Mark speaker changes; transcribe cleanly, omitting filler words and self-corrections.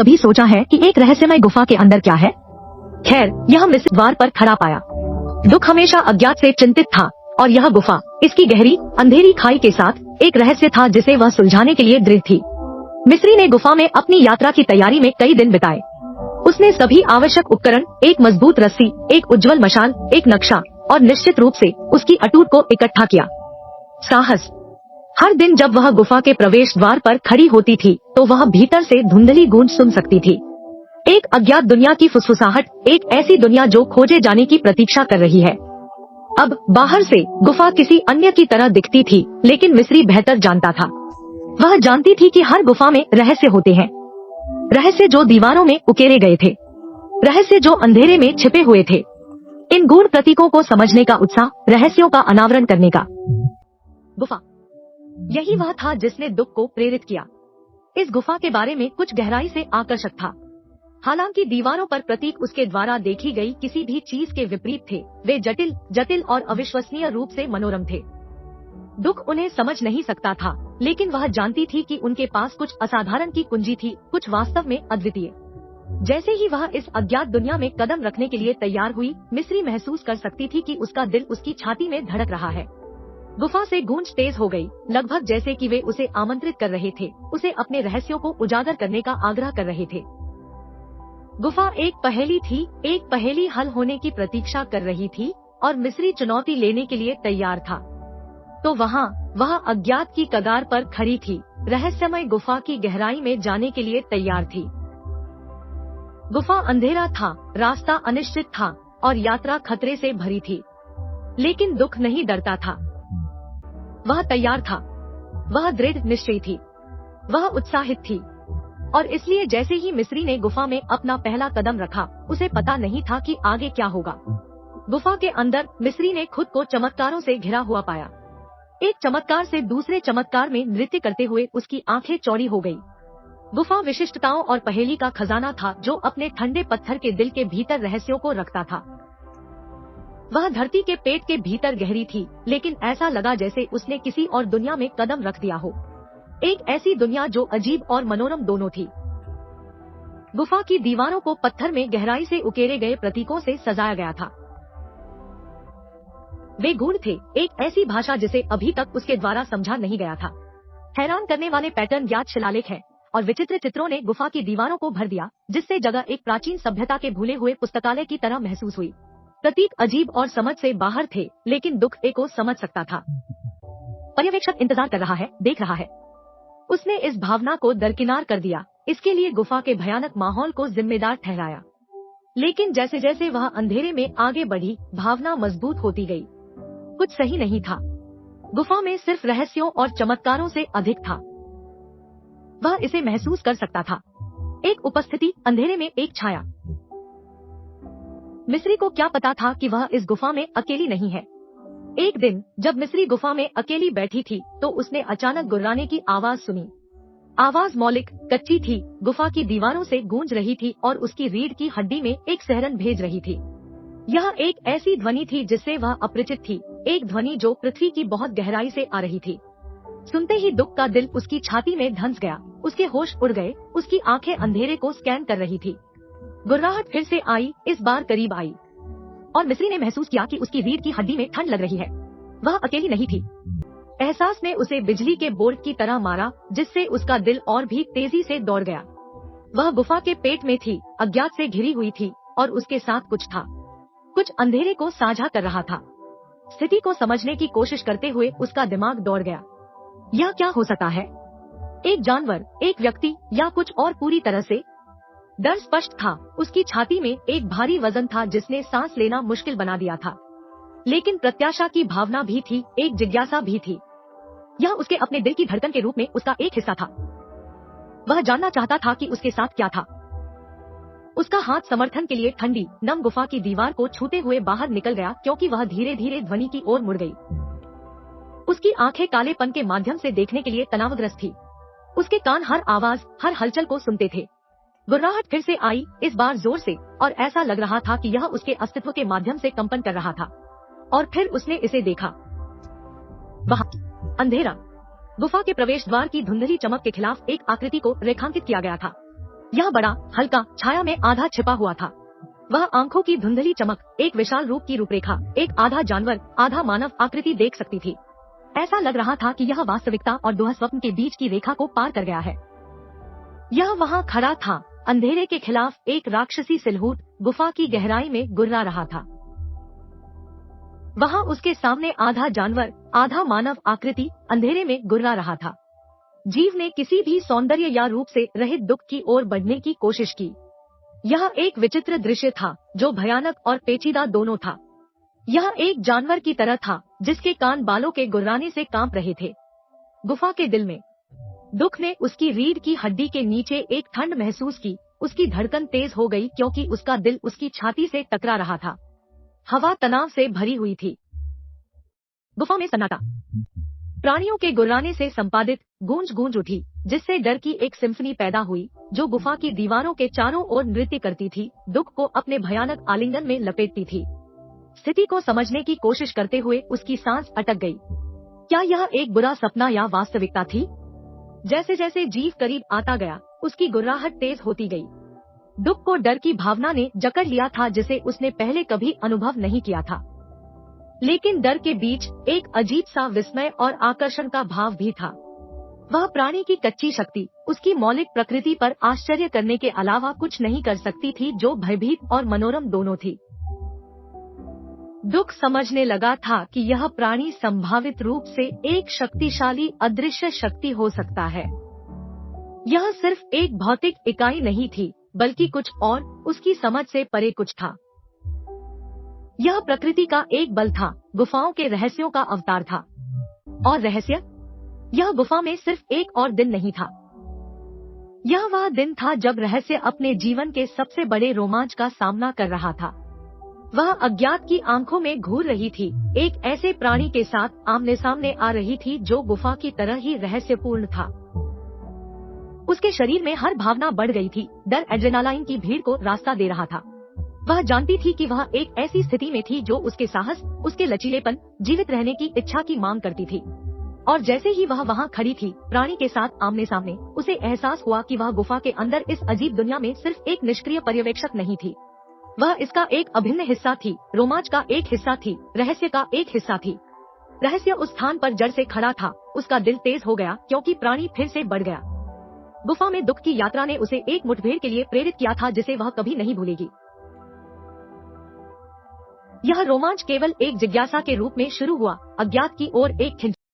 Speaker 1: कभी सोचा है कि एक रहस्यमय गुफा के अंदर क्या है? खैर, यह मिस्र द्वार पर खड़ा पाया। दुख हमेशा अज्ञात से चिंतित था और यह गुफा इसकी गहरी अंधेरी खाई के साथ एक रहस्य था जिसे वह सुलझाने के लिए दृढ़ थी। मिस्री ने गुफा में अपनी यात्रा की तैयारी में कई दिन बिताए। उसने सभी आवश्यक उपकरण, एक मजबूत रस्सी, एक उज्जवल मशाल, एक नक्शा और निश्चित रूप से उसकी अटूट को इकट्ठा किया। साहस। हर दिन जब वह गुफा के प्रवेश द्वार पर खड़ी होती थी तो वह भीतर से धुंधली गूंज सुन सकती थी। एक अज्ञात दुनिया की फुसफुसाहट, एक ऐसी दुनिया जो खोजे जाने की प्रतीक्षा कर रही है। अब बाहर से गुफा किसी अन्य की तरह दिखती थी, लेकिन मिस्री बेहतर जानता था। वह जानती थी कि हर गुफा में रहस्य होते हैं। रहस्य जो दीवारों में उकेरे गए थे, रहस्य जो अंधेरे में छिपे हुए थे। इन गूढ़ प्रतीकों को समझने का उत्साह, रहस्यों का अनावरण करने का। गुफा, यही वह था जिसने दुख को प्रेरित किया। इस गुफा के बारे में कुछ गहराई से आकर्षक था। हालांकि दीवारों पर प्रतीक उसके द्वारा देखी गई किसी भी चीज के विपरीत थे। वे जटिल और अविश्वसनीय रूप से मनोरम थे। दुख उन्हें समझ नहीं सकता था, लेकिन वह जानती थी कि उनके पास कुछ असाधारण की कुंजी थी, कुछ वास्तव में अद्वितीय। जैसे ही वह इस अज्ञात दुनिया में कदम रखने के लिए तैयार हुई, मिस्री महसूस कर सकती थी कि उसका दिल उसकी छाती में धड़क रहा है। गुफा से गूंज तेज हो गई, लगभग जैसे कि वे उसे आमंत्रित कर रहे थे, उसे अपने रहस्यों को उजागर करने का आग्रह कर रहे थे। गुफा एक पहेली थी, एक पहेली हल होने की प्रतीक्षा कर रही थी और मिस्री चुनौती लेने के लिए तैयार था। तो वहाँ वह अज्ञात की कगार पर खड़ी थी, रहस्यमय गुफा की गहराई में जाने के लिए तैयार थी। गुफा अंधेरा था, रास्ता अनिश्चित था और यात्रा खतरे से भरी थी। लेकिन दुख नहीं डरता था। वह तैयार था, वह दृढ़ निश्चयी थी, वह उत्साहित थी। और इसलिए जैसे ही मिस्री ने गुफा में अपना पहला कदम रखा, उसे पता नहीं था कि आगे क्या होगा। गुफा के अंदर मिस्री ने खुद को चमत्कारों से घिरा हुआ पाया। एक चमत्कार से दूसरे चमत्कार में नृत्य करते हुए उसकी आंखें चौड़ी हो गई। गुफा विशिष्टताओं और पहेली का खजाना था जो अपने ठंडे पत्थर के दिल के भीतर रहस्यों को रखता था। वह धरती के पेट के भीतर गहरी थी, लेकिन ऐसा लगा जैसे उसने किसी और दुनिया में कदम रख दिया हो। एक ऐसी दुनिया जो अजीब और मनोरम दोनों थी। गुफा की दीवारों को पत्थर में गहराई से उकेरे गए प्रतीकों से सजाया गया था। वे गूढ़ थे, एक ऐसी भाषा जिसे अभी तक उसके द्वारा समझा नहीं गया था। हैरान करने वाले पैटर्न ज्ञात शिलालेख है और विचित्र चित्रों ने गुफा की दीवारों को भर दिया, जिससे जगह एक प्राचीन सभ्यता के भूले हुए पुस्तकालय की तरह महसूस हुई। प्रतीक अजीब और समझ से बाहर थे, लेकिन दुख को समझ सकता था। पर्यवेक्षक इंतजार कर रहा है, देख रहा है। उसने इस भावना को दरकिनार कर दिया, इसके लिए गुफा के भयानक माहौल को जिम्मेदार ठहराया। लेकिन जैसे जैसे वह अंधेरे में आगे बढ़ी, भावना मजबूत होती गई। कुछ सही नहीं था। गुफा में सिर्फ रहस्यों और चमत्कारों से अधिक था। वह इसे महसूस कर सकता था। एक उपस्थिति, अंधेरे में एक छाया। मिस्री को क्या पता था कि वह इस गुफा में अकेली नहीं है। एक दिन जब मिस्री गुफा में अकेली बैठी थी तो उसने अचानक गुर्राने की आवाज सुनी। आवाज मौलिक, कच्ची थी, गुफा की दीवारों से गूंज रही थी और उसकी रीढ़ की हड्डी में एक सिहरन भेज रही थी। यह एक ऐसी ध्वनि थी जिससे वह अपरिचित थी, एक ध्वनि जो पृथ्वी की बहुत गहराई से आ रही थी। सुनते ही दुख का दिल उसकी छाती में धंस गया, उसके होश उड़ गए, उसकी आंखें अंधेरे को स्कैन कर रही थी। गुर्राहट फिर से आई, इस बार करीब आई, और मिस्री ने महसूस किया कि उसकी रीढ़ की हड्डी में ठंड लग रही है। वह अकेली नहीं थी। एहसास ने उसे बिजली के बोल्ट की तरह मारा, जिससे उसका दिल और भी तेजी से दौड़ गया। वह गुफा के पेट में थी, अज्ञात से घिरी हुई थी, और उसके साथ कुछ था, कुछ अंधेरे को साझा कर रहा था। स्थिति को समझने की कोशिश करते हुए उसका दिमाग दौड़ गया। यह क्या हो सकता है? एक जानवर, एक व्यक्ति, या कुछ और? पूरी तरह से डर स्पष्ट था। उसकी छाती में एक भारी वजन था जिसने सांस लेना मुश्किल बना दिया था। लेकिन प्रत्याशा की भावना भी थी, एक जिज्ञासा भी थी। यह उसके अपने दिल की धड़कन के रूप में उसका एक हिस्सा था। वह जानना चाहता था कि उसके साथ क्या था। उसका हाथ समर्थन के लिए ठंडी, नम गुफा की दीवार को छूते हुए बाहर निकल गया, क्योंकि वह धीरे धीरे ध्वनि की ओर मुड़ गई। उसकी आंखें कालेपन के माध्यम से देखने के लिए तनावग्रस्त थी। उसके कान हर आवाज, हर हलचल को सुनते थे। गुर्राहट फिर से आई, इस बार जोर से, और ऐसा लग रहा था कि यह उसके अस्तित्व के माध्यम से कंपन कर रहा था। और फिर उसने इसे देखा। वहाँ अंधेरा, गुफा के प्रवेश द्वार की धुंधली चमक के खिलाफ एक आकृति को रेखांकित किया गया था। यह बड़ा हल्का छाया में आधा छिपा हुआ था। वह आंखों की धुंधली चमक, एक विशाल रूप की रूपरेखा, एक आधा जानवर आधा मानव आकृति देख सकती थी। ऐसा लग रहा था कि यह वास्तविकता और दुःस्वप्न के बीच की रेखा को पार कर गया है। यह वहां खड़ा था, अंधेरे के खिलाफ एक राक्षसी सिलहूट गुफा की गहराई में गुर्रा रहा था। वहां उसके सामने आधा जानवर आधा मानव आकृति अंधेरे में गुर्रा रहा था। जीव ने किसी भी सौंदर्य या रूप से रहित दुख की ओर बढ़ने की कोशिश की। यह एक विचित्र दृश्य था जो भयानक और पेचीदा दोनों था। यह एक जानवर की तरह था जिसके कान बालों के गुर्राने से कांप रहे थे। गुफा के दिल में दुख ने उसकी रीढ़ की हड्डी के नीचे एक ठंड महसूस की। उसकी धड़कन तेज हो गई क्योंकि उसका दिल उसकी छाती से टकरा रहा था। हवा तनाव से भरी हुई थी। गुफा में सन्नाटा। प्राणियों के गुर्राने से संपादित गूंज गूंज उठी, जिससे डर की एक सिम्फनी पैदा हुई जो गुफा की दीवारों के चारों ओर नृत्य करती थी, दुख को अपने भयानक आलिंगन में लपेटती थी। स्थिति को समझने की कोशिश करते हुए उसकी सांस अटक गई। क्या यह एक बुरा सपना या वास्तविकता थी? जैसे जैसे जीव करीब आता गया, उसकी गुर्राहट तेज होती गई। दुख को डर की भावना ने जकड़ लिया था जिसे उसने पहले कभी अनुभव नहीं किया था। लेकिन डर के बीच एक अजीब सा विस्मय और आकर्षण का भाव भी था। वह प्राणी की कच्ची शक्ति, उसकी मौलिक प्रकृति पर आश्चर्य करने के अलावा कुछ नहीं कर सकती थी, जो भयभीत और मनोरम दोनों थी। दुख समझने लगा था कि यह प्राणी संभावित रूप से एक शक्तिशाली अदृश्य शक्ति हो सकता है। यह सिर्फ एक भौतिक इकाई नहीं थी, बल्कि कुछ और, उसकी समझ से परे कुछ था। यह प्रकृति का एक बल था, गुफाओं के रहस्यों का अवतार था। और रहस्य? यह गुफा में सिर्फ एक और दिन नहीं था। यह वह दिन था जब रहस्य अपने जीवन के सबसे बड़े रोमांच का सामना कर रहा था। वह अज्ञात की आंखों में घूर रही थी, एक ऐसे प्राणी के साथ आमने सामने आ रही थी जो गुफा की तरह ही रहस्यपूर्ण था। उसके शरीर में हर भावना बढ़ गई थी। डर एड्रेनालाइन की भीड़ को रास्ता दे रहा था। वह जानती थी कि वह एक ऐसी स्थिति में थी जो उसके साहस, उसके लचीलेपन, जीवित रहने की इच्छा की मांग करती थी। और जैसे ही वह वहां खड़ी थी, प्राणी के साथ आमने सामने, उसे एहसास हुआ कि वह गुफा के अंदर इस अजीब दुनिया में सिर्फ एक निष्क्रिय पर्यवेक्षक नहीं थी। वह इसका एक अभिन्न हिस्सा थी, रोमांच का एक हिस्सा थी, रहस्य का एक हिस्सा थी। रहस्य उस स्थान पर जड़ से खड़ा था। उसका दिल तेज हो गया क्योंकि प्राणी फिर से बढ़ गया। गुफा में दुख की यात्रा ने उसे एक मुठभेड़ के लिए प्रेरित किया था जिसे वह कभी नहीं भूलेगी। यह रोमांच केवल एक जिज्ञासा के रूप में शुरू हुआ, अज्ञात की ओर एक खिंचाव।